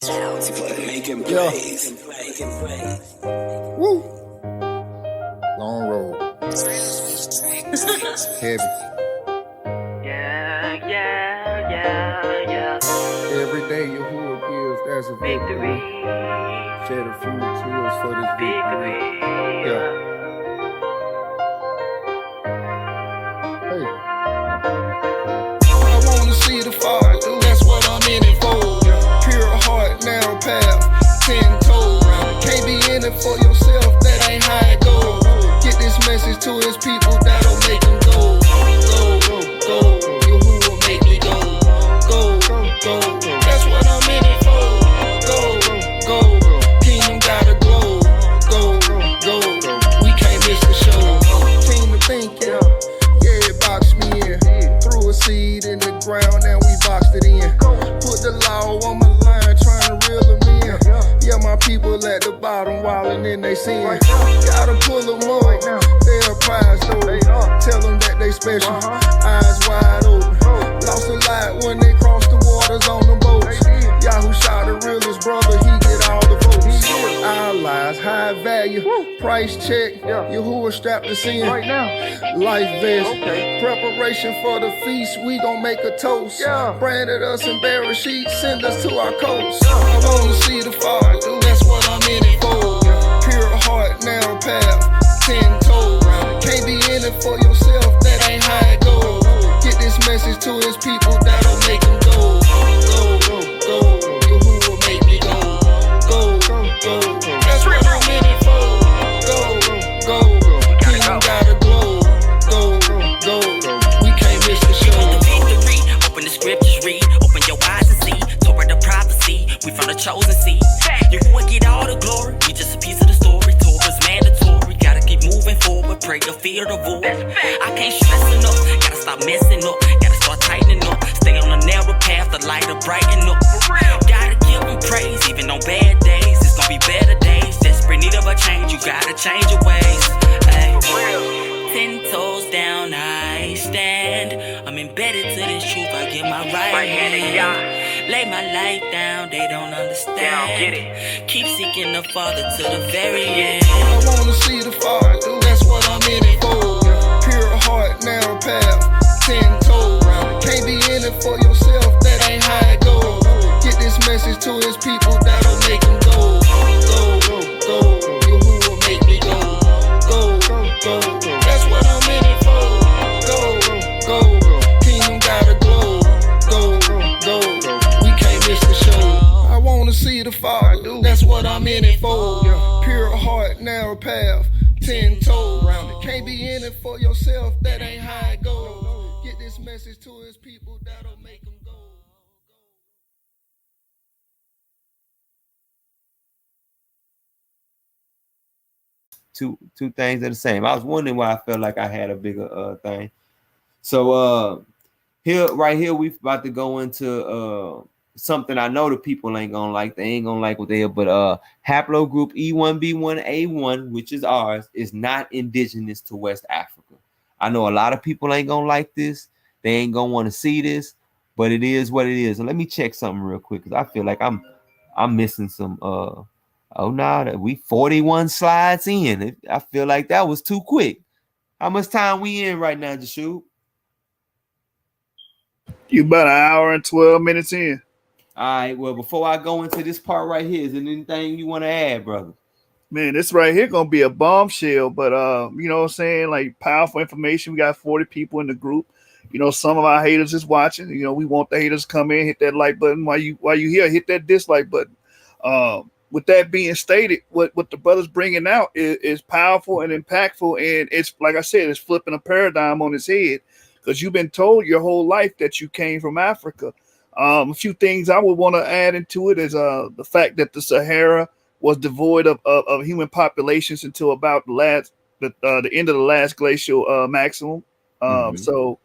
Making plays. Woo. Long road. Heavy. Yeah. Every day your hood gives, that's a victory. Shed a few tears for this victory. Yeah. Hey. I wanna see the fall, that's what I'm in it for. Pure heart, narrow path, 10 toes. Can't be in it for yourself, that ain't how it goes. Get this message to his people, that'll make them go. Go. Your who will make me go. Go. That's what I'm in it for. Go. Kingdom gotta glow. Go. We can't miss the show. Team to think, yeah, it boxed me in. Threw a seed in the ground and we boxed it in. Put the law on my line, trying to reel them in. Yeah, my people at the bottom, wildin' in they sin. Gotta pull them up, they're a prize though. Tell them that they special, eyes wide open. Lost a lot when they crossed the waters on the boats. Yahoo shot the realest brother, he get all the votes. Our lives, high value, price check. Yahuwah strapped us in, life vest. Preparation for the feast, we gon' make a toast. Branded us in barrel sheets, send us to our coast. I wanna see the fall, that's what I'm in it for. Pure heart, narrow path, 10 toes. Can't be in it for yourself, that ain't how it goes. Get this message to his people, that'll make them go. Yahuwah make me go. That's what I'm in it for. Go. Kingdom gotta glow. Go. We can't miss the show. The victory, open the scriptures, read. Open your eyes and see. Torah the prophecy, we from the chosen seed. You won't get all the glory, we just a piece of the story. Torah's mandatory, gotta keep moving forward. Pray to fear the void. I can't stress enough, gotta stop messing up. Gotta start tightening up. Stay on the narrow path, the light will brighten up. Gotta give him praise, even on bad days. It's gonna be better days. Desperate need of a change, you gotta change your ways. Ay. 10 toes down, I stand. I'm embedded to this truth, I get my right hand. Lay my life down, they don't understand. Keep seeking the Father to the very end. I wanna see the fall, that's what I'm in it for. Pure heart, narrow path, 10 toes. Can't be in it for yourself, that ain't how it goes. Get this message to his people, that'll make them go. Yahuwah make me go. That's what I'm in it for. Go. Kingdom gotta glow. Go. We can't miss the show. I wanna see the fall, that's what I'm in it for. Pure heart, narrow path, 10 toes. Can't be in it for yourself, that ain't how it goes. Get this message to his people, that'll make them go. Two things are the same. I was wondering why I felt like I had a bigger thing. So right here we about to go into something I know the people ain't gonna like. They ain't gonna like what they are, but haplogroup E1B1A1, which is ours, is not indigenous to West Africa. I know a lot of people ain't gonna like this. They ain't gonna want to see this, but it is what it is. And let me check something real quick because I feel like I'm missing some oh no, that we 41 slides in. I feel like that was too quick. How much time we in right now, Jashu? You about an hour and 12 minutes in. All right, well, before I go into this part right here, is there anything you want to add, brother? Man, this right here gonna be a bombshell, but you know what I'm saying? Like powerful information. We got 40 people in the group. You know, some of our haters is watching. You know, we want the haters to come in, hit that like button. While you here, hit that dislike button. With that being stated, what the brother's bringing out is powerful and impactful, and it's like I said, it's flipping a paradigm on its head because you've been told your whole life that you came from Africa. A few things I would want to add into it is the fact that the Sahara was devoid of human populations until about the end of the last glacial maximum. So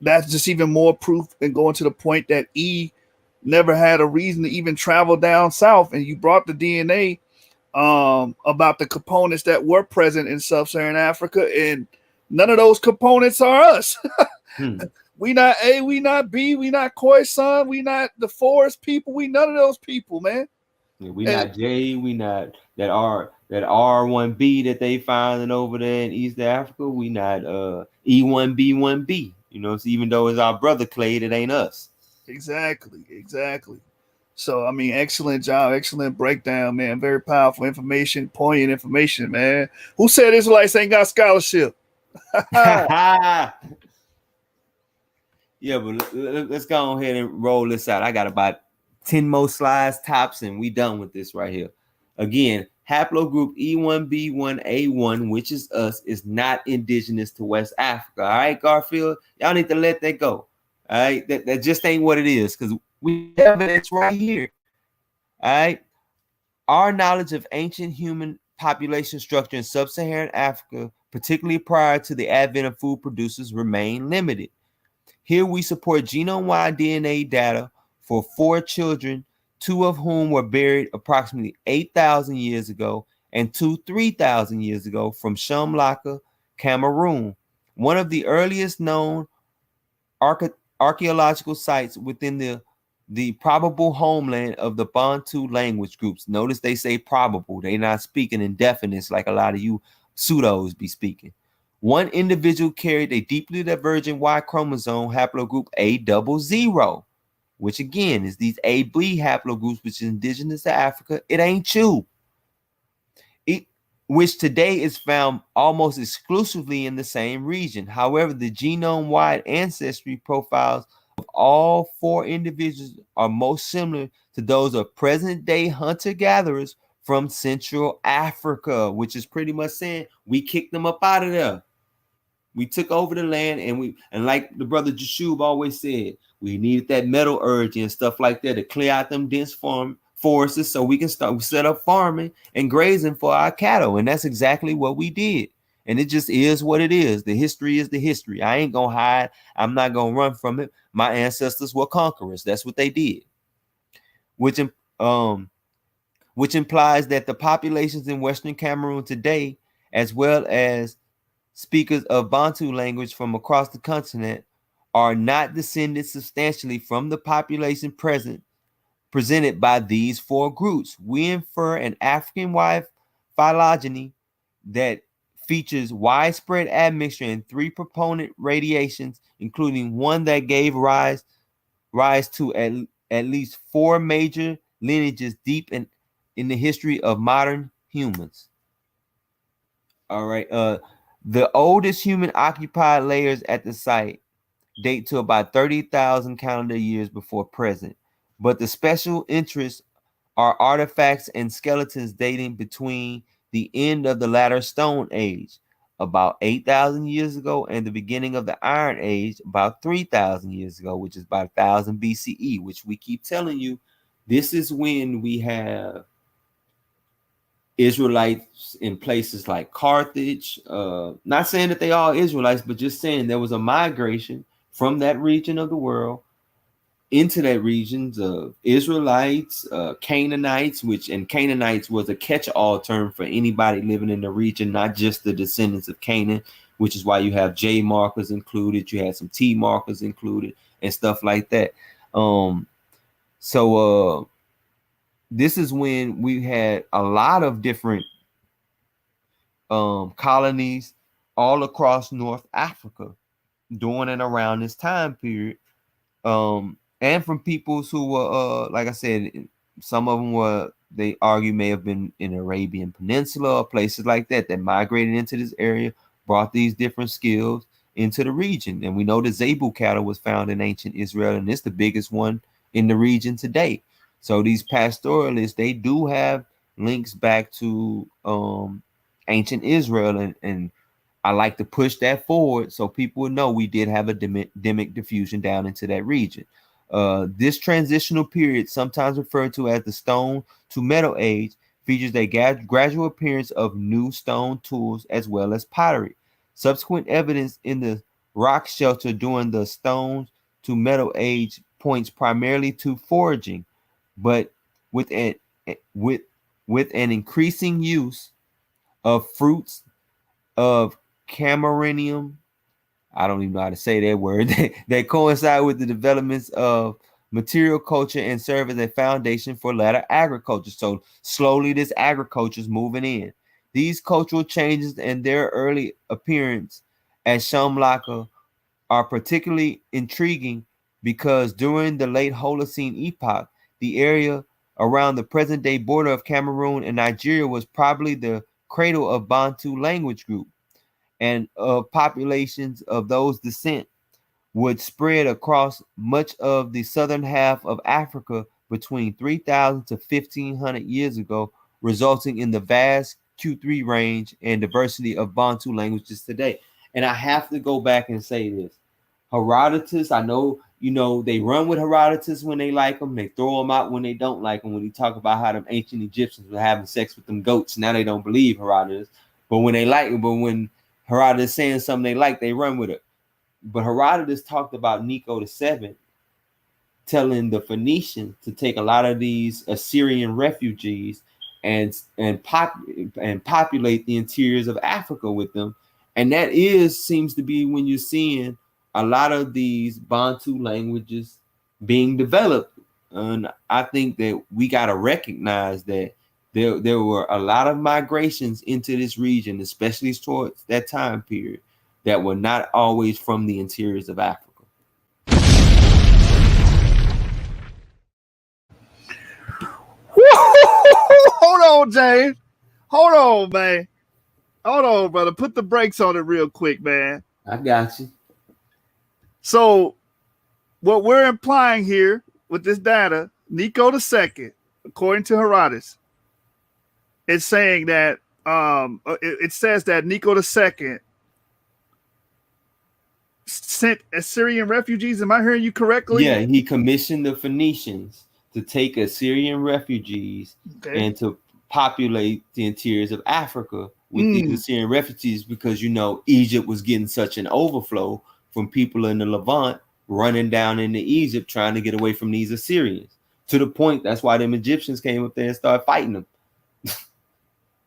that's just even more proof and going to the point that never had a reason to even travel down south, and you brought the DNA about the components that were present in sub-Saharan Africa, and none of those components are us. We not A, we not B, we not Khoisan, we not the forest people, we none of those people, man. Yeah, we And not J, we not that R1B that they finding over there in East Africa. We not E1B1B. You know, so even though it's our brother Clade, it ain't us. exactly. So I mean, excellent job, excellent breakdown, man. Very powerful information, poignant information, man. Who said Israelites ain't got scholarship? Yeah, but let's go ahead and roll this out. I got about 10 more slides tops, and we done with this right here. Again, haplogroup E1B1A1, which is us, is not indigenous to West Africa. All right, Garfield, y'all need to let that go. All right, that just ain't what it is, because we have evidence right here. All right, our knowledge of ancient human population structure in sub-Saharan Africa, particularly prior to the advent of food producers, remain limited. Here we support genome-wide DNA data for 4 children, 2 of whom were buried approximately 8,000 years ago and 2 3,000 years ago from Shumlaka, Cameroon, one of the earliest known archaeological sites within the probable homeland of the Bantu language groups. Notice they say probable. They're not speaking in definites like a lot of you pseudos be speaking. One individual carried a deeply divergent Y chromosome haplogroup A00, which again is these AB haplogroups, which is indigenous to Africa. It ain't you. Which today is found almost exclusively in the same region. However, the genome-wide ancestry profiles of all 4 individuals are most similar to those of present-day hunter-gatherers from Central Africa, which is pretty much saying we kicked them up out of there. We took over the land, and like the brother Jashub always said, we needed that metallurgy and stuff like that to clear out them dense forests so we can set up farming and grazing for our cattle. And that's exactly what we did. And it just is what it is. The history is the history. I ain't gonna hide. I'm not gonna run from it. My ancestors were conquerors. That's what they did. Which implies that the populations in Western Cameroon today, as well as speakers of Bantu language from across the continent, are not descended substantially from the population presented by these 4 groups. We infer an African-wide phylogeny that features widespread admixture in 3 proponent radiations, including one that gave rise to at least 4 major lineages deep in the history of modern humans. All right. The oldest human occupied layers at the site date to about 30,000 calendar years before present, but the special interests are artifacts and skeletons dating between the end of the latter Stone Age, about 8,000 years ago, and the beginning of the Iron Age, about 3,000 years ago, which is about 1000 BCE, which we keep telling you, this is when we have Israelites in places like Carthage. Not saying that they are Israelites, but just saying there was a migration from that region of the world into that regions of Israelites, Canaanites, and Canaanites was a catch-all term for anybody living in the region, not just the descendants of Canaan, which is why you have J markers included. You had some T markers included and stuff like that. This is when we had a lot of different colonies all across North Africa during and around this time period. And from peoples who were, like I said, some of them were, they argue, may have been in Arabian Peninsula or places like that migrated into this area, brought these different skills into the region. And we know the Zebu cattle was found in ancient Israel, and it's the biggest one in the region today. So these pastoralists, they do have links back to ancient Israel, and I like to push that forward so people would know we did have a demic diffusion down into that region. This transitional period, sometimes referred to as the Stone to Metal Age, features a gradual appearance of new stone tools as well as pottery. Subsequent evidence in the rock shelter during the Stone to Metal Age points primarily to foraging, but with an increasing use of fruits of Camerinium. I don't even know how to say that word, that coincide with the developments of material culture and serve as a foundation for later agriculture. So slowly this agriculture is moving in. These cultural changes and their early appearance at Shamlaka are particularly intriguing because during the late Holocene epoch, the area around the present-day border of Cameroon and Nigeria was probably the cradle of Bantu language group, and populations of those descent would spread across much of the southern half of Africa between 3,000 to 1,500 years ago, resulting in the vast Q3 range and diversity of Bantu languages today. And I have to go back and say this. Herodotus, I know, they run with Herodotus when they like them. They throw them out when they don't like them. When he talk about how them ancient Egyptians were having sex with them goats, now they don't believe Herodotus. But when Herodotus saying something they like, they run with it. But Herodotus talked about Nico VII telling the Phoenicians to take a lot of these Assyrian refugees and populate the interiors of Africa with them. And that seems to be when you're seeing a lot of these Bantu languages being developed. And I think that we got to recognize that there were a lot of migrations into this region, especially towards that time period, that were not always from the interiors of Africa. Hold on, James. Hold on, man. Hold on, brother. Put the brakes on it real quick, man. I got you. So what we're implying here with this data, Nico II, according to Herodotus, it's saying that it says that Nico II sent Assyrian refugees. Am I hearing you correctly? Yeah, he commissioned the Phoenicians to take Assyrian refugees and to populate the interiors of Africa with these Assyrian refugees, because Egypt was getting such an overflow from people in the Levant running down into Egypt trying to get away from these Assyrians, to the point that's why them Egyptians came up there and started fighting them.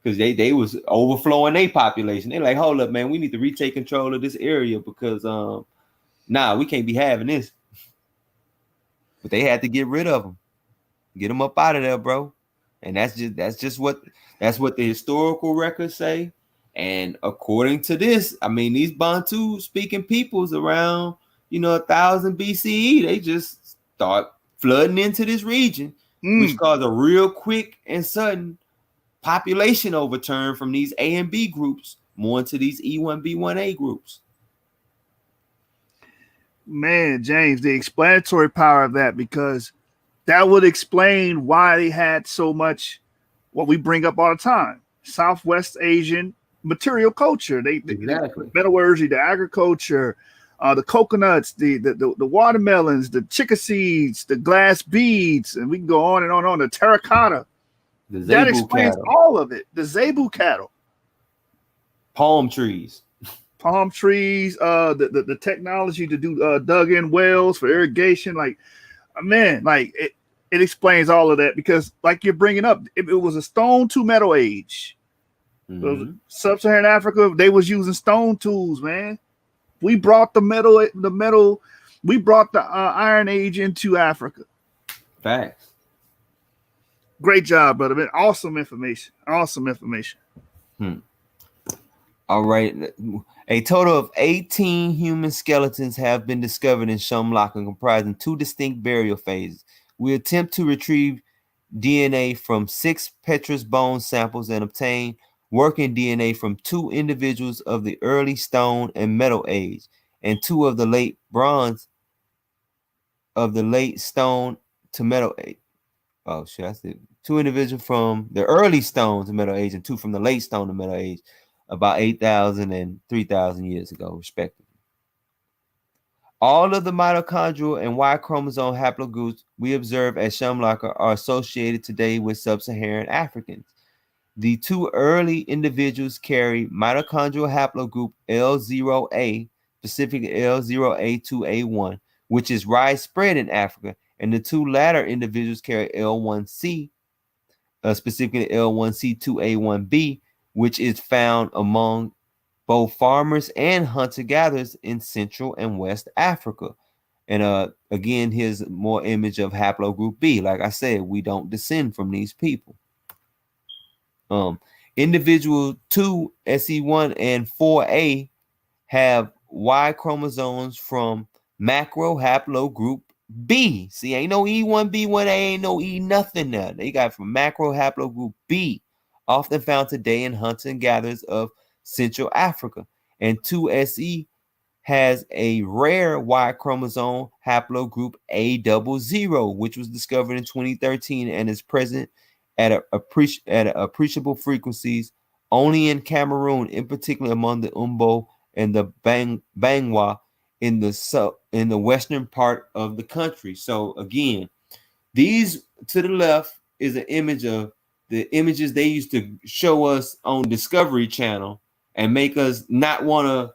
Because they was overflowing their population. They're like, hold up, man, we need to retake control of this area because we can't be having this. But they had to get rid of them, get them up out of there, bro. And that's just what the historical records say. And according to this, I mean, these Bantu speaking peoples around 1000 BCE, they just start flooding into this region, which caused a real quick and sudden population overturn from these A and B groups more into these E1B1A groups. Man, James, the explanatory power of that, because that would explain why they had so much what we bring up all the time, Southwest Asian material culture. Exactly. The metallurgy, the agriculture, the coconuts, the watermelons, the chica seeds, the glass beads, and we can go on and on, the terracotta. That explains all of it. The Zebu cattle, palm trees, the technology to do dug in wells for irrigation. Like, man, like it explains all of that, because like you're bringing up, it was a stone to metal age. Sub-Saharan Africa, they was using stone tools, man. We brought the metal, we brought the Iron Age into Africa. Facts. Great job, brother. Man, awesome information. All right. A total of 18 human skeletons have been discovered in Shamlaka, comprising 2 distinct burial phases. We attempt to retrieve DNA from 6 petrous bone samples and obtain working DNA from 2 individuals of the early Stone and Metal Age and 2 of the late Bronze of the late Stone to Metal Age. Oh, shit, I said 2 individuals from the early Stone to Metal Age and 2 from the late Stone to Metal Age, about 8,000 and 3,000 years ago, respectively. All of the mitochondrial and Y chromosome haplogroups we observe at Shamlaka are associated today with sub-Saharan Africans. The 2 early individuals carry mitochondrial haplogroup L0A, specifically L0A2A1, which is widespread in Africa, and the 2 latter individuals carry L1C, specifically L1C2A1B, which is found among both farmers and hunter-gatherers in Central and West Africa. And again, here's more image of haplogroup B. Like I said, we don't descend from these people. Individual 2, SE1 and 4A have Y chromosomes from macro haplogroup B. See, ain't no E1, B1A, ain't no E nothing there. They got from macro haplogroup B, often found today in hunter and gatherers of Central Africa. And 2SE has a rare Y chromosome haplogroup A00, which was discovered in 2013 and is present at appreciable frequencies only in Cameroon, in particular among the Umbo and the Bangwa in the western part of the country. So again, these to the left is an image of the images they used to show us on Discovery Channel and make us not want to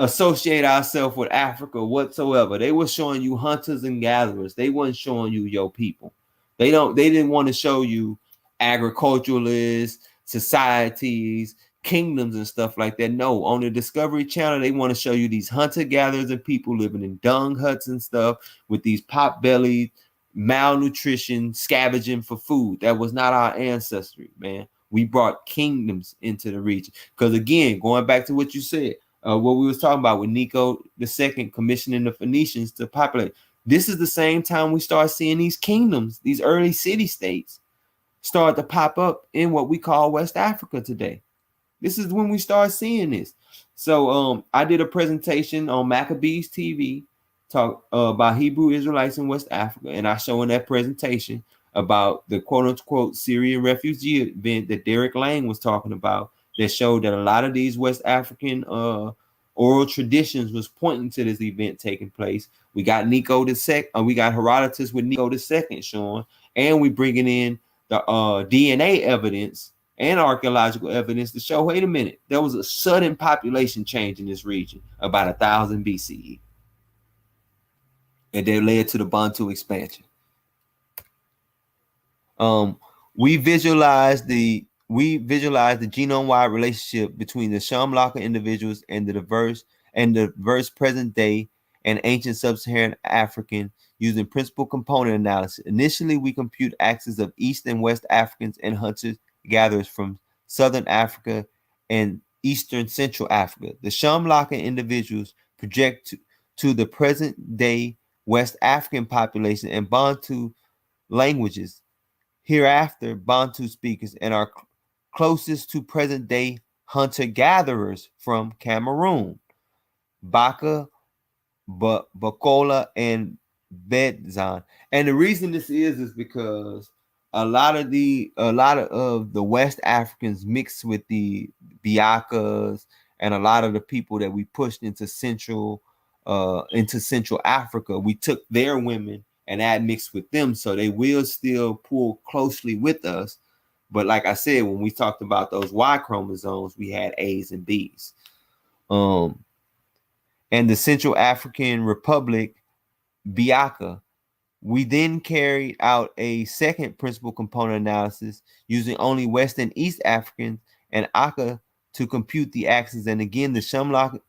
associate ourselves with Africa whatsoever. They were showing you hunters and gatherers. They weren't showing you your people. They didn't want to show you agriculturalists, societies, kingdoms and stuff like that. No, on the Discovery Channel, they want to show you these hunter-gatherers and people living in dung huts and stuff with these pot-bellied, malnutrition, scavenging for food. That was not our ancestry, man. We brought kingdoms into the region. Because again, going back to what you said, what we was talking about with Nico II commissioning the Phoenicians to populate. This is the same time we start seeing these kingdoms, these early city-states, start to pop up in what we call West Africa today. This is when we start seeing this. So I did a presentation on Maccabees TV, talk about Hebrew Israelites in West Africa, and I show in that presentation about the quote-unquote Syrian refugee event that Derek Lang was talking about, that showed that a lot of these West African oral traditions was pointing to this event taking place. We got Nico II, we got Herodotus with Nico II showing, and we bringing in the DNA evidence and archaeological evidence to show, wait a minute, there was a sudden population change in this region about 1000 BCE. And that led to the Bantu expansion. We visualize the genome-wide relationship between the Shamlaka individuals and the diverse present day and ancient sub-Saharan African using principal component analysis. Initially, we compute axes of East and West Africans and hunter-gatherers from Southern Africa and Eastern Central Africa. The Shamlaka individuals project to the present-day West African population and Bantu languages, hereafter Bantu speakers, and are closest to present-day hunter-gatherers from Cameroon, Baka, Bakola, and Bedzan. And the reason this is because a lot of the West Africans mixed with the Biakas and a lot of the people that we pushed into Central Africa. We took their women and admixed with them, so they will still pull closely with us. But like I said, when we talked about those Y chromosomes, we had A's and B's. And the Central African Republic, Biaka, we then carried out a second principal component analysis using only West and East Africans and Aka to compute the axes. And again, the Shamlak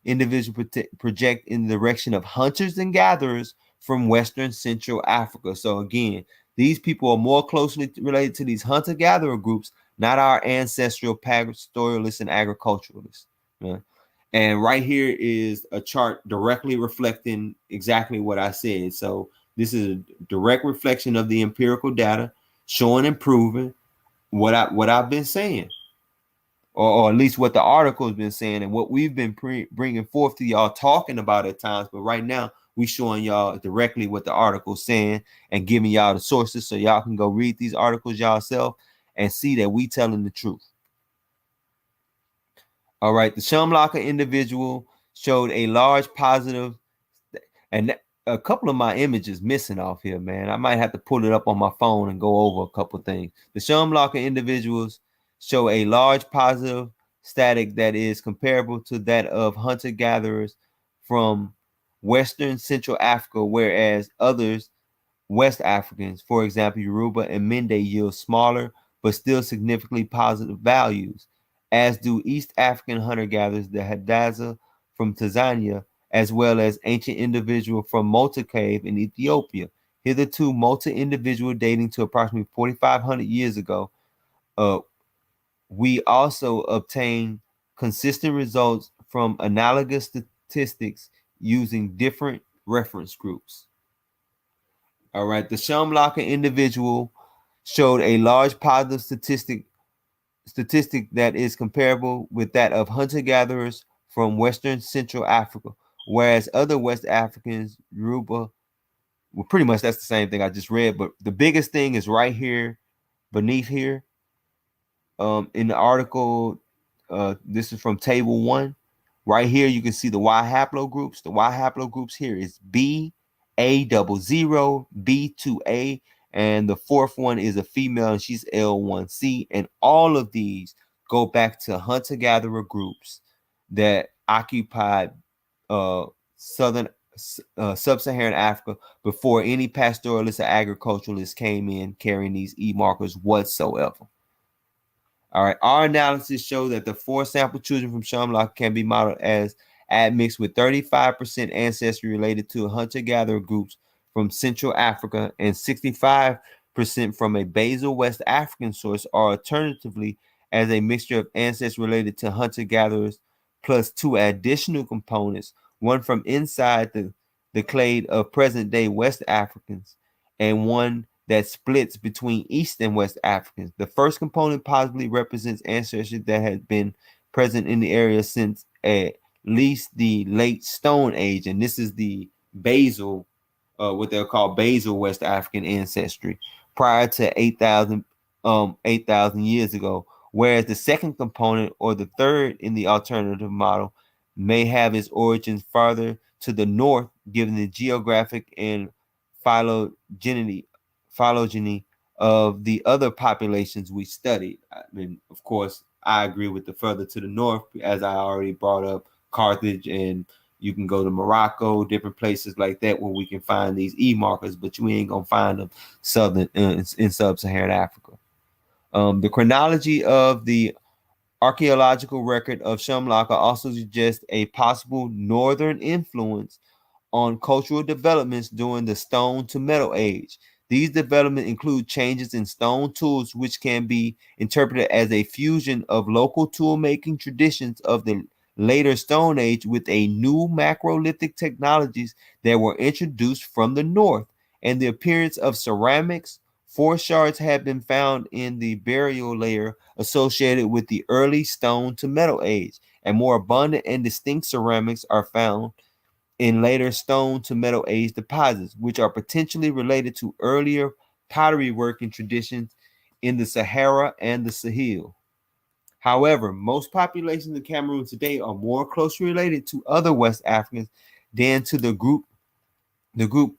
individual project in the direction of hunters and gatherers from Western Central Africa. So again, these people are more closely related to these hunter-gatherer groups, not our ancestral pastoralists and agriculturalists. Yeah. And right here is a chart directly reflecting exactly what I said. So this is a direct reflection of the empirical data showing and proving what I've been saying, or at least what the article has been saying and what we've been bringing forth to y'all, talking about at times. But right now, we showing y'all directly what the article's saying and giving y'all the sources so y'all can go read these articles yourself and see that we telling the truth. All right, the Shamlaka individual showed a large positive, and a couple of my images missing off here, man. I might have to pull it up on my phone and go over a couple things. The Shamlaka individuals show a large positive static that is comparable to that of hunter-gatherers from Western Central Africa, whereas others, West Africans, for example, Yoruba and Mende, yield smaller but still significantly positive values. as do East African hunter-gatherers, the Hadza from Tanzania, as well as ancient individual from Malta Cave in Ethiopia. Hitherto, Malta individual dating to approximately 4,500 years ago. We also obtain consistent results from analogous statistics using different reference groups. All right, the Shamlaka individual showed a large positive statistic that is comparable with that of hunter-gatherers from Western Central Africa, whereas other West Africans, Yoruba, well, pretty much that's the same thing I just read, but the biggest thing is right here, beneath here, in the article. This is from table 1. Right here, you can see the Y haplogroups. The Y haplogroups here is B, A00, B2A, and the fourth one is a female, and she's L1C. And all of these go back to hunter-gatherer groups that occupied sub-Saharan Africa before any pastoralists or agriculturalists came in carrying these E markers whatsoever. All right, our analysis showed that the 4 sample children from Shamlaka can be modeled as admixed with 35% ancestry related to hunter-gatherer groups from Central Africa and 65% from a basal West African source, or alternatively as a mixture of ancestry related to hunter-gatherers plus 2 additional components, one from inside the clade of present-day West Africans and one that splits between East and West Africans. The first component possibly represents ancestry that has been present in the area since at least the late Stone Age, and this is the basal, what they'll call basal West African ancestry, prior to 8,000 years ago. Whereas the second component, or the third in the alternative model, may have its origins farther to the north, given the geographic and phylogeny of the other populations we studied. I mean, of course, I agree with the further to the north, as I already brought up Carthage, and you can go to Morocco, different places like that where we can find these E markers, but you ain't gonna find them in sub-Saharan Africa. The chronology of the archaeological record of Shamlaka also suggests a possible northern influence on cultural developments during the stone to metal age. These developments include changes in stone tools, which can be interpreted as a fusion of local tool-making traditions of the later Stone Age with a new macrolithic technologies that were introduced from the north, and the appearance of ceramics. 4 shards have been found in the burial layer associated with the early stone to metal age, and more abundant and distinct ceramics are found in later stone to metal age deposits, which are potentially related to earlier pottery working traditions in the Sahara and the Sahel. However, most populations in Cameroon today are more closely related to other West Africans than to the group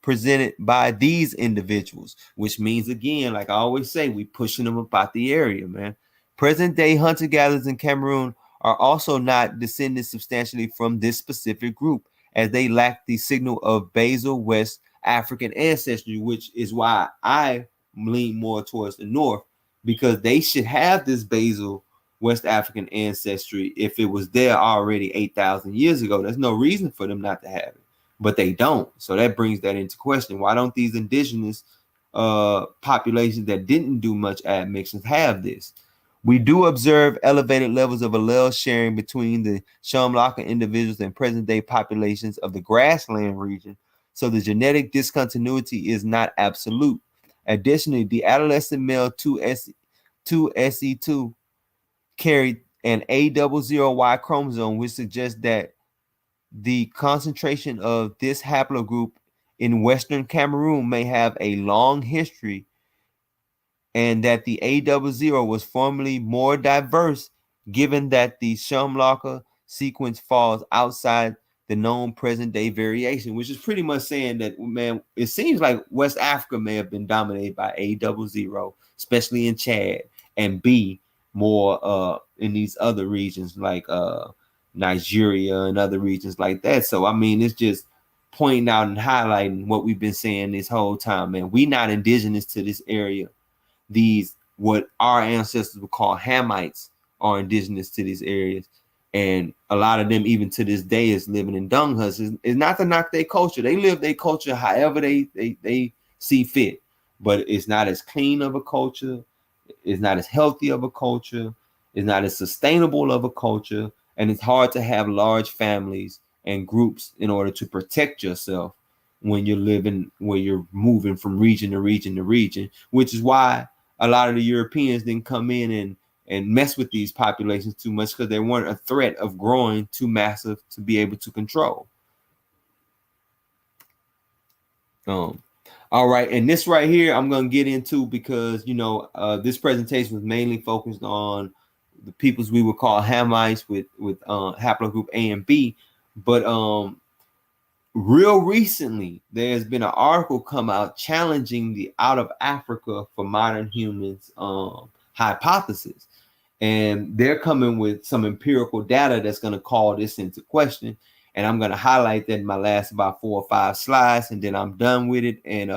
presented by these individuals, which means, again, like I always say, we pushing them about the area, man. Present day hunter-gatherers in Cameroon are also not descended substantially from this specific group, as they lack the signal of basal West African ancestry, which is why I lean more towards the north, because they should have this basal West African ancestry if it was there already 8,000 years ago. There's no reason for them not to have it, but they don't. So that brings that into question. Why don't these indigenous populations that didn't do much admixtures have this? We do observe elevated levels of allele sharing between the Shamlaka individuals and present-day populations of the grassland region, so the genetic discontinuity is not absolute. Additionally, the adolescent male 2SE2 carried an A00Y chromosome, which suggests that the concentration of this haplogroup in Western Cameroon may have a long history, and that the A00 was formerly more diverse, given that the Shamlaka sequence falls outside the known present-day variation, which is pretty much saying that, man, it seems like West Africa may have been dominated by A00, especially in Chad, and B more in these other regions like Nigeria and other regions like that. So, I mean, it's just pointing out and highlighting what we've been saying this whole time, man. We not indigenous to this area. These, what our ancestors would call Hamites, are indigenous to these areas. And a lot of them, even to this day, is living in dung huts. It's not to knock their culture. They live their culture however they see fit. But it's not as clean of a culture. It's not as healthy of a culture. It's not as sustainable of a culture. And it's hard to have large families and groups in order to protect yourself when you're living, where you're moving from region to region to region, which is why a lot of the Europeans didn't come in and mess with these populations too much, because they weren't a threat of growing too massive to be able to control. All right, and this right here I'm going to get into because, you know, this presentation was mainly focused on the peoples we would call Hamites with haplogroup A and B, but real recently there's been an article come out challenging the out of Africa for modern humans hypothesis, and they're coming with some empirical data that's going to call this into question. And I'm going to highlight that in my last about 4 or 5 slides, and then I'm done with it. And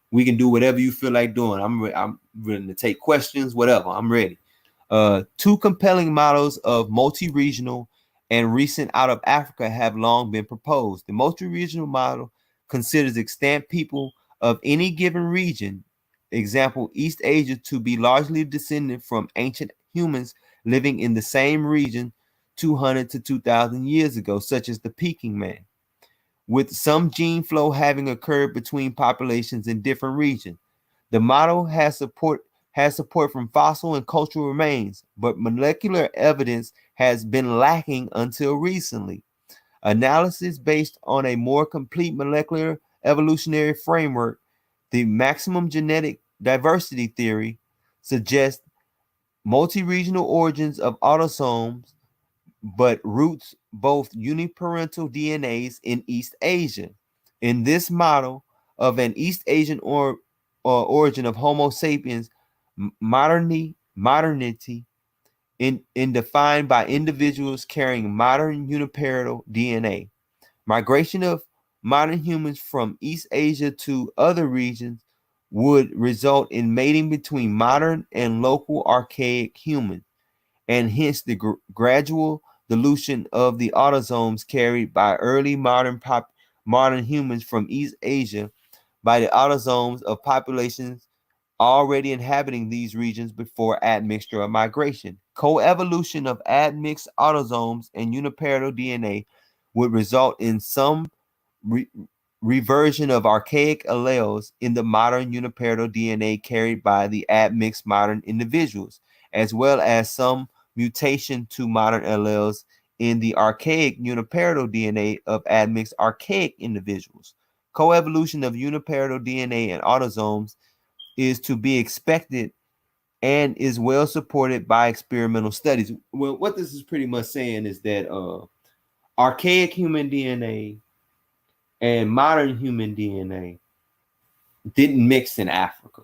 we can do whatever you feel like doing. I'm ready to take questions, whatever. I'm ready. 2 compelling models of multi-regional and recent out of Africa have long been proposed. The multi-regional model considers extant people of any given region, example East Asia, to be largely descended from ancient humans living in the same region 200 to 2,000 years ago, such as the Peking man, with some gene flow having occurred between populations in different regions. The model has support from fossil and cultural remains, but molecular evidence has been lacking until recently. Analysis based on a more complete molecular evolutionary framework, the maximum genetic diversity theory, suggests multi-regional origins of autosomes, but roots both uniparental DNAs in East Asia. In this model of an East Asian origin of Homo sapiens, modernity in defined by individuals carrying modern uniparental DNA. Migration of modern humans from East Asia to other regions would result in mating between modern and local archaic humans, and hence the gradual dilution of the autosomes carried by early modern humans from East Asia by the autosomes of populations already inhabiting these regions before admixture or migration. Coevolution of admixed autosomes and uniparental DNA would result in some reversion of archaic alleles in the modern uniparental DNA carried by the admixed modern individuals, as well as some mutation to modern alleles in the archaic uniparental DNA of admixed archaic individuals. Coevolution of uniparental DNA and autosomes is to be expected and is well supported by experimental studies. Well, what this is pretty much saying is that archaic human DNA and modern human DNA didn't mix in Africa.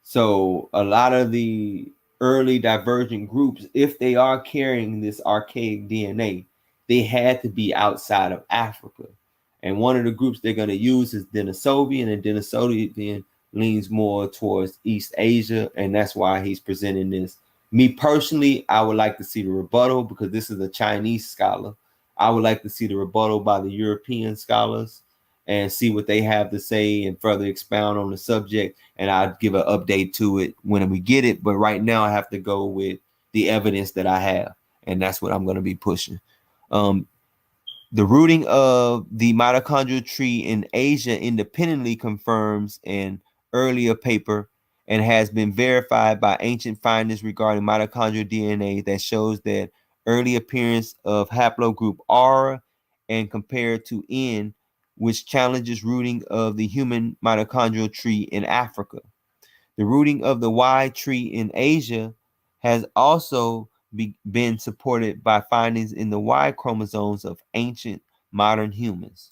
So a lot of the early divergent groups, if they are carrying this archaic DNA, they had to be outside of Africa. And one of the groups they're going to use is Denisovian, and Denisovian leans more towards East Asia, and that's why he's presenting this. Me personally, I would like to see the rebuttal, because this is a Chinese scholar. I would like to see the rebuttal by the European scholars and see what they have to say and further expound on the subject. And I'll give an update to it when we get it. But right now I have to go with the evidence that I have, and that's what I'm going to be pushing. The rooting of the mitochondrial tree in Asia independently confirms an earlier paper and has been verified by ancient findings regarding mitochondrial DNA that shows that early appearance of haplogroup R and compared to N, which challenges rooting of the human mitochondrial tree in Africa. The rooting of the Y tree in Asia has also been supported by findings in the Y chromosomes of ancient modern humans.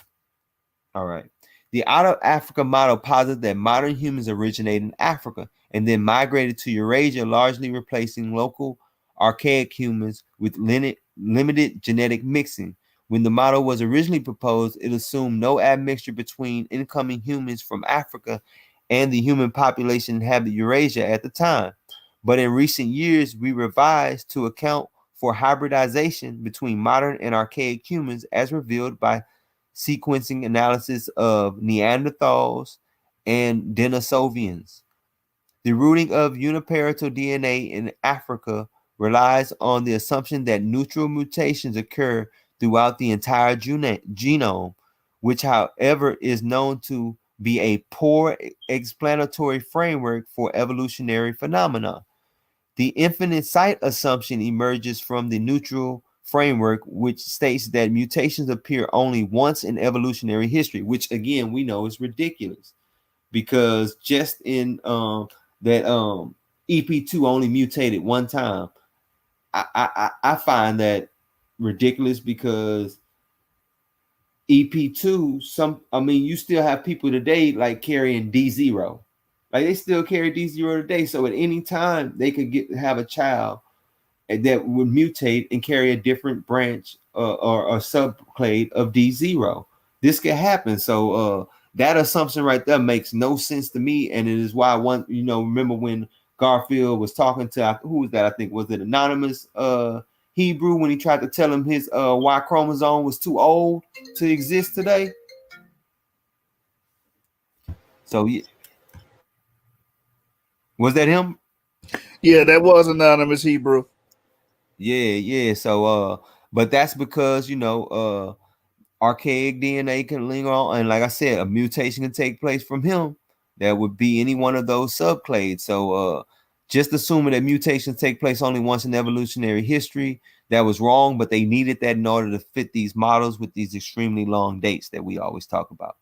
All right. The out of Africa model posits that modern humans originated in Africa and then migrated to Eurasia, largely replacing local archaic humans with limited genetic mixing. When the model was originally proposed, it assumed no admixture between incoming humans from Africa and the human population inhabiting Eurasia at the time. but in recent years we revised to account for hybridization between modern and archaic humans as revealed by sequencing analysis of Neanderthals and Denisovians. The rooting of uniparental DNA in Africa relies on the assumption that neutral mutations occur throughout the entire genome, which, however, is known to be a poor explanatory framework for evolutionary phenomena. The infinite site assumption emerges from the neutral framework, which states that mutations appear only once in evolutionary history, which again we know is ridiculous because just in that EP2 only mutated one time. I find that ridiculous because EP2, you still have people today like carrying D0. Like they still carry D0 today. So at any time they could have a child that would mutate and carry a different branch or subclade of D0. This could happen. So that assumption right there makes no sense to me. And it is why remember when Garfield was talking to, who was that? I think, was it Anonymous Hebrew, when he tried to tell him his Y chromosome was too old to exist today. So yeah. Was that him? Yeah, that was Anonymous Hebrew. Yeah. So but that's because archaic DNA can linger on, and like I said, a mutation can take place from him that would be any one of those subclades. So just assuming that mutations take place only once in evolutionary history, that was wrong, but they needed that in order to fit these models with these extremely long dates that we always talk about.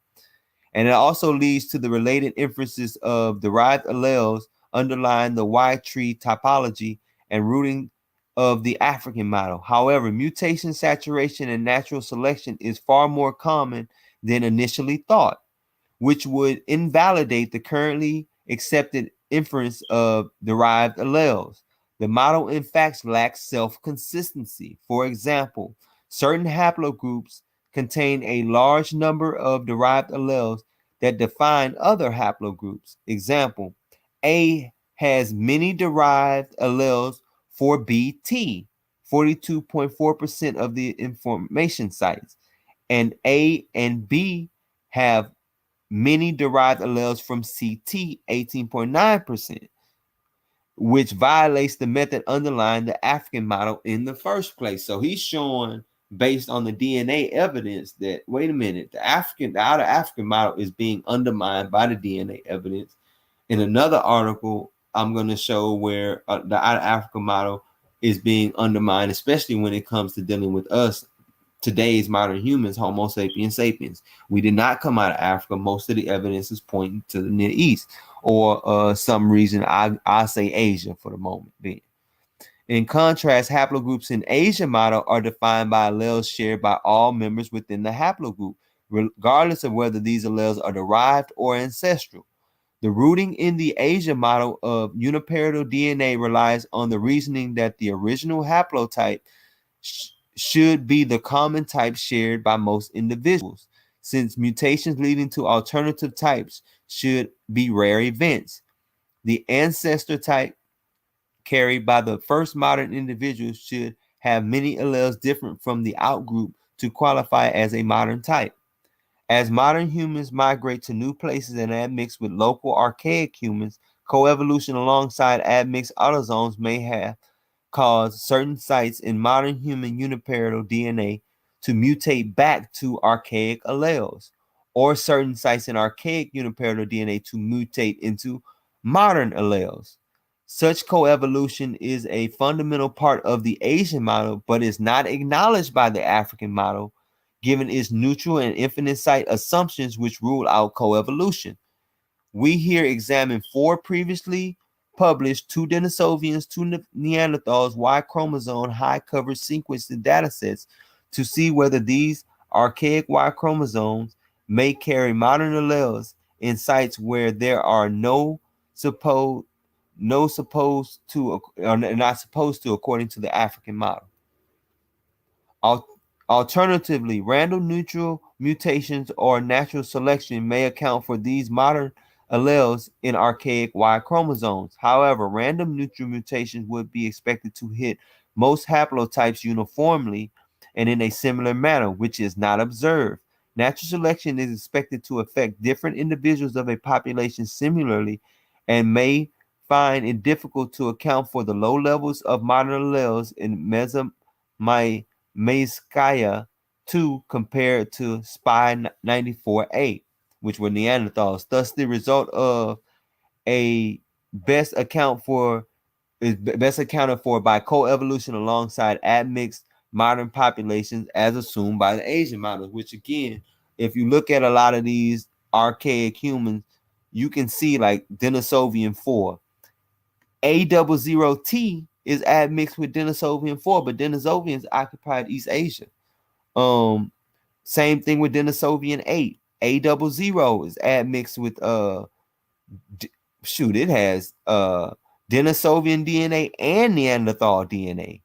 And it also leads to the related inferences of derived alleles underlying the Y tree topology and rooting of the African model. However, mutation saturation and natural selection is far more common than initially thought, which would invalidate the currently accepted inference of derived alleles. The model, in fact, lacks self-consistency. For example, certain haplogroups contain a large number of derived alleles that define other haplogroups. Example, A has many derived alleles for BT, 42.4% of the information sites, and A and B have many derived alleles from CT, 18.9%, which violates the method underlying the African model in the first place. So he's showing, based on the DNA evidence, that wait a minute, the outer African model is being undermined by the DNA evidence. In another article, I'm going to show where the outer African model is being undermined, especially when it comes to dealing with us, today's modern humans, Homo sapiens sapiens. We did not come out of Africa. Most of the evidence is pointing to the Near East, or some reason I say Asia for the moment being. In contrast, haplogroups in Asia model are defined by alleles shared by all members within the haplogroup, regardless of whether these alleles are derived or ancestral. The rooting in the Asia model of uniparental DNA relies on the reasoning that the original haplotype should be the common type shared by most individuals, since mutations leading to alternative types should be rare events. The ancestor type carried by the first modern individuals should have many alleles different from the outgroup to qualify as a modern type. As modern humans migrate to new places and admix with local archaic humans, coevolution alongside admixed autosomes may have caused certain sites in modern human uniparental DNA to mutate back to archaic alleles, or certain sites in archaic uniparental DNA to mutate into modern alleles. Such coevolution is a fundamental part of the Asian model, but is not acknowledged by the African model, given its neutral and infinite site assumptions which rule out coevolution. We here examine 4 previously published 2 Denisovians, 2 Neanderthals, Y chromosome high coverage sequencing datasets to see whether these archaic Y chromosomes may carry modern alleles in sites where there are not supposed to according to the African model. Alternatively, random neutral mutations or natural selection may account for these modern alleles in archaic Y chromosomes. However, random neutral mutations would be expected to hit most haplotypes uniformly and in a similar manner, which is not observed. Natural selection is expected to affect different individuals of a population similarly and may find it difficult to account for the low levels of modern alleles in Mesomyskaya 2 compared to SPY 94A, which were Neanderthals. Thus, the result of a best account for is best accounted for by coevolution alongside admixed modern populations as assumed by the Asian models, which again, if you look at a lot of these archaic humans, you can see like Denisovian 4. A00T is admixed with Denisovian 4, but Denisovans occupied East Asia. Same thing with Denisovian 8. A00 is admixed with it has Denisovian DNA and Neanderthal DNA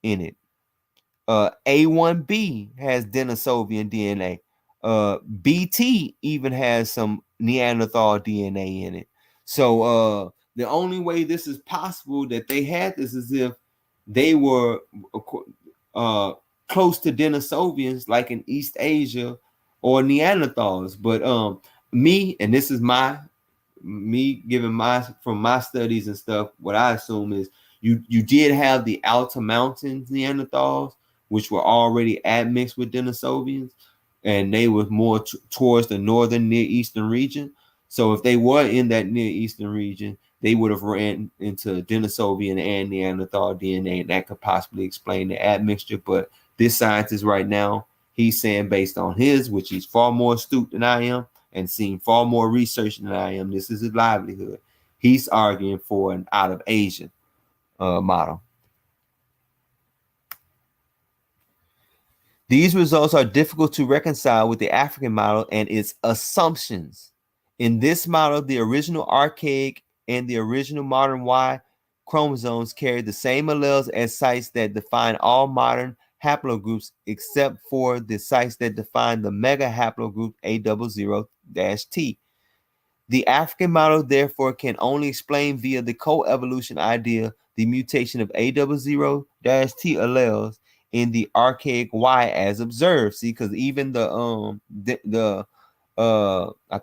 in it. A1B has Denisovian DNA. BT even has some Neanderthal DNA in it. So the only way this is possible that they had this is if they were close to Denisovians, like in East Asia or Neanderthals. But and this is me giving from my studies and stuff, what I assume is you did have the Alta Mountains Neanderthals, which were already admixed with Denisovians, and they were more towards the northern Near Eastern region. So if they were in that Near Eastern region, they would have ran into Denisovian and Neanderthal DNA, and that could possibly explain the admixture. But this scientist right now, he's saying based on his, which he's far more astute than I am, and seen far more research than I am. This is his livelihood. He's arguing for an out of Asia model. These results are difficult to reconcile with the African model and its assumptions. In this model, the original archaic and the original modern Y chromosomes carry the same alleles as sites that define all modern haplogroups, except for the sites that define the mega haplogroup A00-T. The African model, therefore, can only explain via the coevolution idea the mutation of A00-T alleles in the archaic Y as observed. See, because even I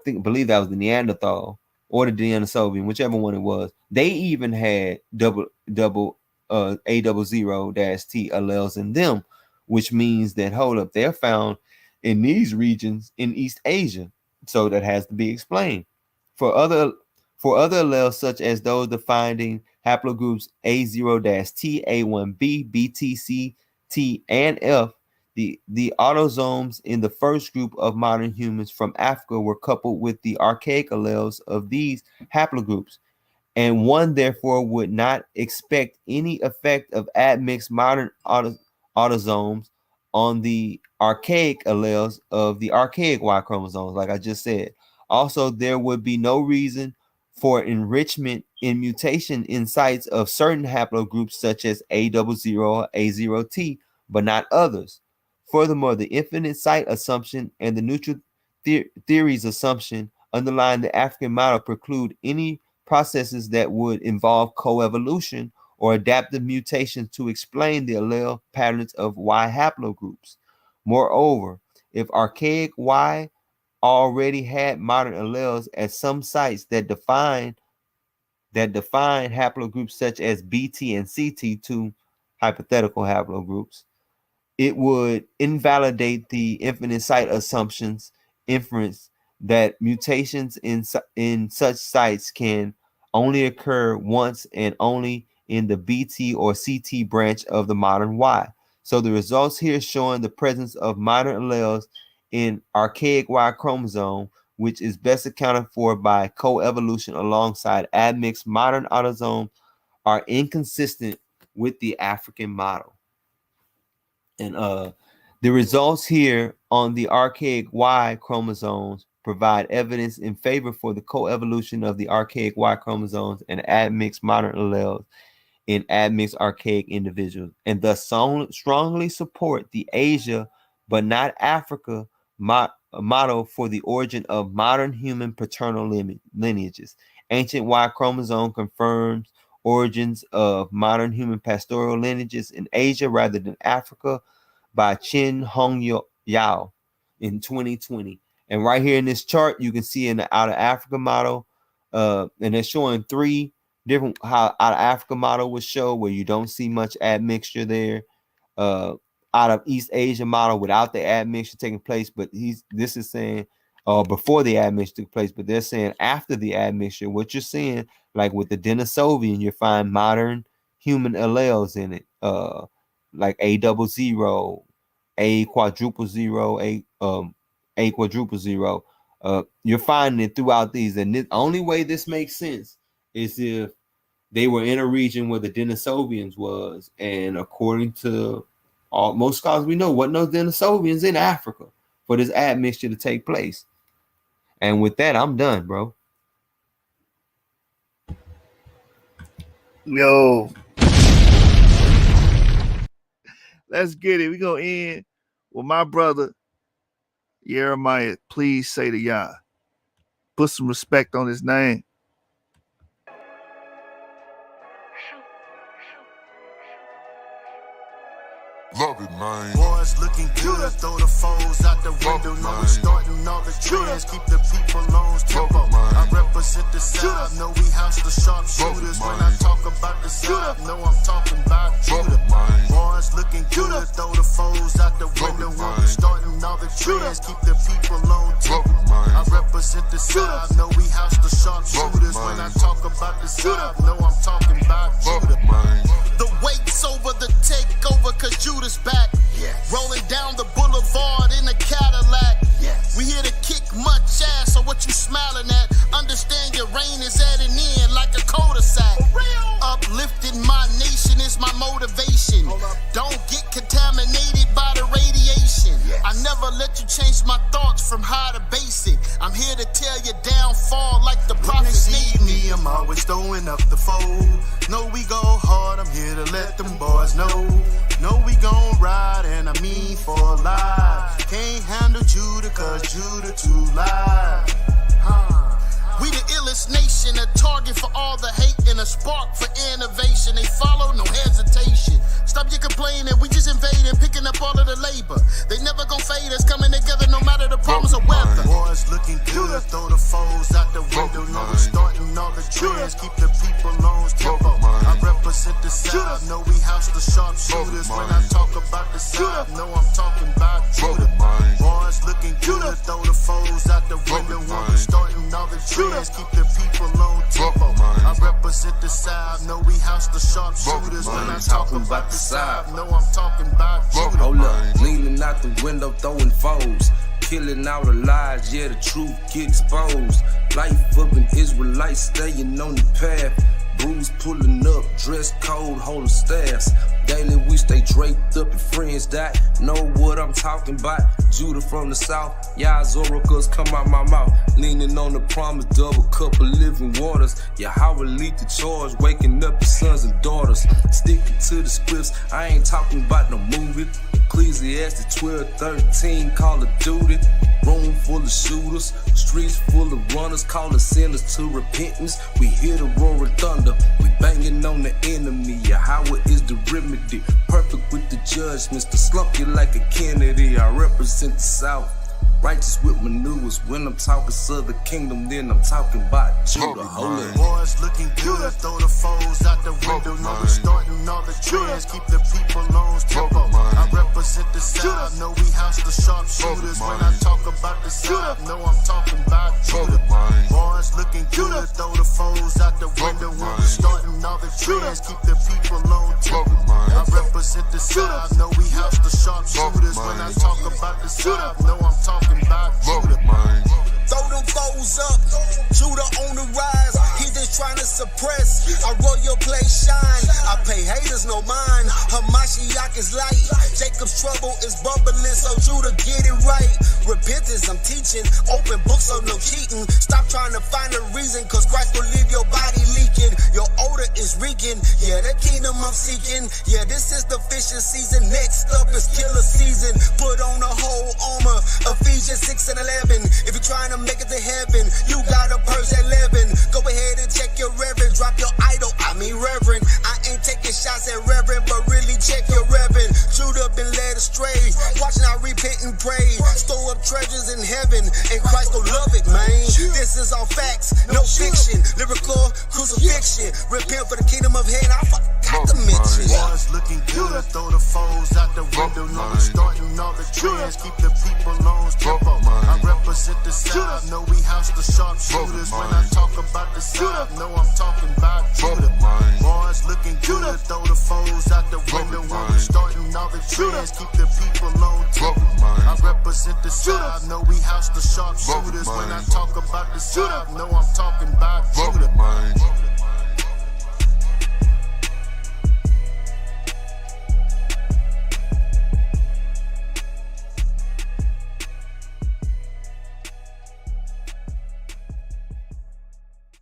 believe that was the Neanderthal or the Denisovian, whichever one it was, they even had double A00-T alleles in them, which means that they're found in these regions in East Asia. So that has to be explained. For other alleles, such as those defining haplogroups A0-T, A1B, BTC, T, and F, the autosomes in the first group of modern humans from Africa were coupled with the archaic alleles of these haplogroups, and one therefore would not expect any effect of admixed modern autosomes on the archaic alleles of the archaic Y chromosomes, like I just said. Also, there would be no reason for enrichment in mutation in sites of certain haplogroups such as A00 or A0T, but not others. Furthermore, the infinite site assumption and the neutral theories assumption underlying the African model preclude any processes that would involve coevolution or adaptive mutations to explain the allele patterns of Y haplogroups. Moreover, if archaic Y already had modern alleles at some sites that define haplogroups such as BT and CT, two hypothetical haplogroups, it would invalidate the infinite site assumptions inference that mutations in such sites can only occur once and only in the BT or CT branch of the modern Y. So the results here showing the presence of modern alleles in archaic Y chromosome, which is best accounted for by coevolution alongside admixed modern autosomes, are inconsistent with the African model. And the results here on the archaic Y chromosomes provide evidence in favor for the coevolution of the archaic Y chromosomes and admixed modern alleles in admixed archaic individuals, and thus strongly support the Asia but not Africa model for the origin of modern human paternal lineages. Ancient Y chromosome confirms origins of modern human pastoral lineages in Asia rather than Africa by Chen Hong Yao in 2020. And right here in this chart, you can see in the out of Africa model, and they're showing 3 different how out of Africa model would show where you don't see much admixture there. Out of East Asia model without the admixture taking place, but this is saying before the admixture took place, but they're saying after the admixture, what you're seeing, like with the Denisovian, you find modern human alleles in it, like A00, A quadruple 0, A quadruple 0. You're finding it throughout these, and the only way this makes sense is if they were in a region where the Denisovians was, and according to most scholars we know, wasn't no Denisovians in Africa for this admixture to take place. And with that, I'm done, bro. Yo, let's get it. We're gonna end with my brother Jeremiah. Please say to Yah, put some respect on his name. Love it, man. Boys looking good, throw the foes out the window. Know we starting all the trends, keep the people on tempo. I represent the South, know we house the sharpshooters. When I talk about the South, know I'm talking about Judah. Boys looking good, throw the foes out the window. When we starting all the trends, keep the people on tempo. I represent the South, know we house the sharpshooters. When I talk about the South, know I'm talking about Judah. The wait's over the takeover, cause Judah's back. Yes. Rolling down the boulevard in a Cadillac. Yes. We here to kick much ass, so what you smiling at? Understand your reign is at an end like a cul-de-sac. Uplifting my nation is my motivation. Don't get contaminated by the radiation. Yes. I never let you change my thoughts from high to basic. I'm here to tell you downfall like the prophets need me. I'm always throwing up the fold. Know we go hard, I'm here to let them boys know. Know we gon' ride, and I mean for life. Can't handle Judah, cause Judah too live. We the illest nation, a target for all the hate and a spark for innovation. They follow, no hesitation. Stop your complaining, we just invading, picking up all of the labor. They never gon' fade us, coming together no matter the problems or weather. Boys looking good, throw the foes out the window. Know we starting all the trends, keep the people on tempo. I represent the South, know we house the sharpshooters. When I talk about the South, know I'm talking about Judah. Boys looking good, throw the foes out the window. When we starting all the trends, keep the people on tempo. I represent the South, know we house the sharpshooters. When I talk about the South, know I'm talking about Judah. Hold up, leaning out the window, throwing foes. Killing all the lies, yeah, the truth get exposed. Life of an Israelite staying on the path. Bruise pulling up, dress code, holding staffs. Daily we stay draped up and friends die. Know what I'm talking about. Judah from the south, Yah's oracles come out my mouth. Leaning on the promise, double cup of living waters. Yahweh lead the charge, waking up your sons and daughters. Sticking to the scripts, I ain't talking about no movie. Ecclesiastes 12:13, Call of Duty. Room full of shooters, streets full of runners, calling sinners to repentance. We hear the roaring thunder, we banging on the enemy. Yahweh is the remedy, perfect with the judgments, to slump you like a Kennedy. I represent the South, righteous with maneuvers. When I'm talking Southern Kingdom, then I'm talking about Judah. Hold it. Boys looking good, throw the foes out the window. Know we starting all the trends, keep the people on tempo. I represent the South, know we house the sharpshooters. When I talk about the South, know I'm talking about Judah. Boys looking good, throw the foes out the window. When we starting all the trends, keep the people on tempo. I represent the South, know we house the sharpshooters. When I talk about the South, know I'm talking about Judah. Throw them foes up, Judah on the rise. He just trying to suppress. I roll your play shine. I I pay haters no mind. Hamashiach is light. Jacob's trouble is bubbling, so Judah get it right. Repentance I'm teaching. Open books, so no cheating. Stop trying to find a reason, cause Christ will leave your body leaking. Your odor is reeking. Yeah, the kingdom I'm seeking. Yeah, this is the fishing season. Next up is killer season. Put on the whole armor. Ephesians 6 and 11. If you're trying to make it to heaven, you gotta purge that leaven. Go ahead and check your reverend. Drop your idol, I mean reverend. I ain't taking shots at reverend, but really check your reverend. Judah been led astray. Watching I repent and pray. Store up treasures in heaven, and Christ gon' love it, man. This is all facts, no fiction. Lyrical crucifixion. Repent for the kingdom of heaven. I forgot to mention. Wars looking good, throw the foes out the window. No, we starting all the trends. Keep the people on tempo. I represent the South. Know we house the sharpshooters. When I talk about the South, know I'm talking about Judah. Wars looking good, throw the foes out the window. When we starting all the trends. Keep the people on tempo. I represent the South. Know we house the sharpshooters. When I talk about the South, know I'm talking about Judah.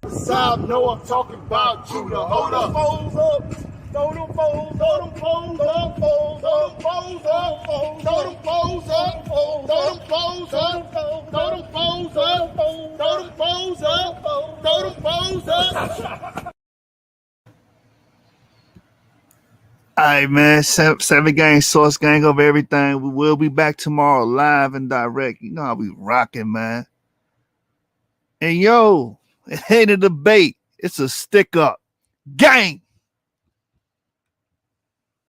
South, know I'm talking about Judah. Hold up. Foes up. Throw them foes, throw them foes up, foes up, foes up, throw them foes up, throw them foes up, throw them foes up, throw them foes up, throw them foes up. All right, man. Seven gang, source gang of everything. We will be back tomorrow live and direct. You know how we rocking, man. And yo, it ain't a debate. It's a stick up. Gang.